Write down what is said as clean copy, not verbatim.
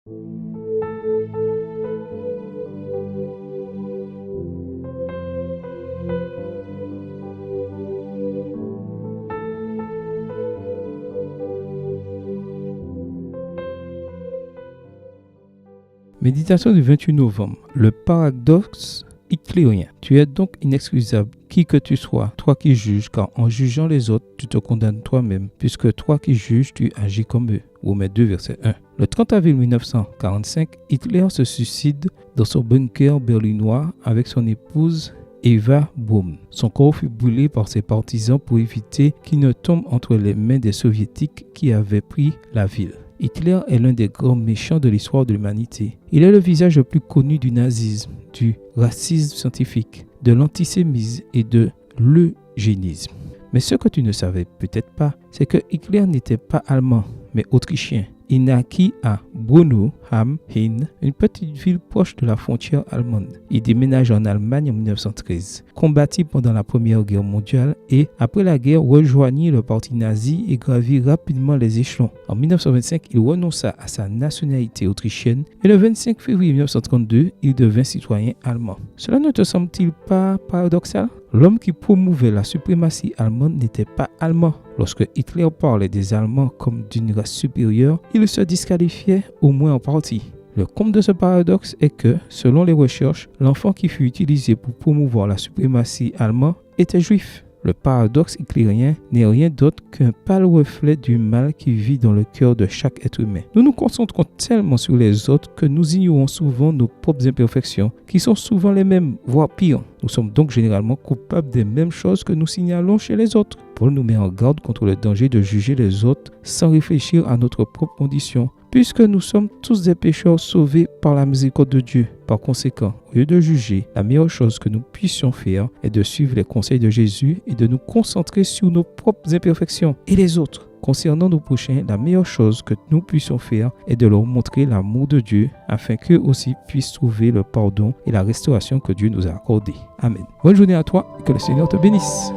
Méditation du 28 novembre. Le paradoxe hitlérien. Tu es donc inexcusable, qui que tu sois, toi qui juges, car en jugeant les autres, tu te condamnes toi-même, puisque toi qui juges, tu agis comme eux. Romains 2, verset 1. Le 30 avril 1945, Hitler se suicide dans son bunker berlinois avec son épouse Eva Braun. Son corps fut brûlé par ses partisans pour éviter qu'il ne tombe entre les mains des soviétiques qui avaient pris la ville. Hitler est l'un des grands méchants de l'histoire de l'humanité. Il est le visage le plus connu du nazisme, du racisme scientifique, de l'antisémitisme et de l'eugénisme. Mais ce que tu ne savais peut-être pas, c'est que Hitler n'était pas allemand, mais autrichien. Il naquit à Braunau am Inn, une petite ville proche de la frontière allemande. Il déménage en Allemagne en 1913, combattit pendant la Première Guerre mondiale et, après la guerre, rejoignit le parti nazi et gravit rapidement les échelons. En 1925, il renonça à sa nationalité autrichienne et le 25 février 1932, il devint citoyen allemand. Cela ne te semble-t-il pas paradoxal ? L'homme qui promouvait la suprématie allemande n'était pas allemand. Lorsque Hitler parlait des Allemands comme d'une race supérieure, il se disqualifiait au moins en partie. Le comble de ce paradoxe est que, selon les recherches, l'enfant qui fut utilisé pour promouvoir la suprématie allemande était juif. Le paradoxe hitlérien n'est rien d'autre qu'un pâle reflet du mal qui vit dans le cœur de chaque être humain. Nous nous concentrons tellement sur les autres que nous ignorons souvent nos propres imperfections, qui sont souvent les mêmes, voire pires. Nous sommes donc généralement coupables des mêmes choses que nous signalons chez les autres. Paul nous met en garde contre le danger de juger les autres sans réfléchir à notre propre condition, puisque nous sommes tous des pécheurs sauvés par la miséricorde de Dieu. Par conséquent, au lieu de juger, la meilleure chose que nous puissions faire est de suivre les conseils de Jésus et de nous concentrer sur nos propres imperfections et les autres. Concernant nos prochains, la meilleure chose que nous puissions faire est de leur montrer l'amour de Dieu afin qu'eux aussi puissent trouver le pardon et la restauration que Dieu nous a accordé. Amen. Bonne journée à toi et que le Seigneur te bénisse.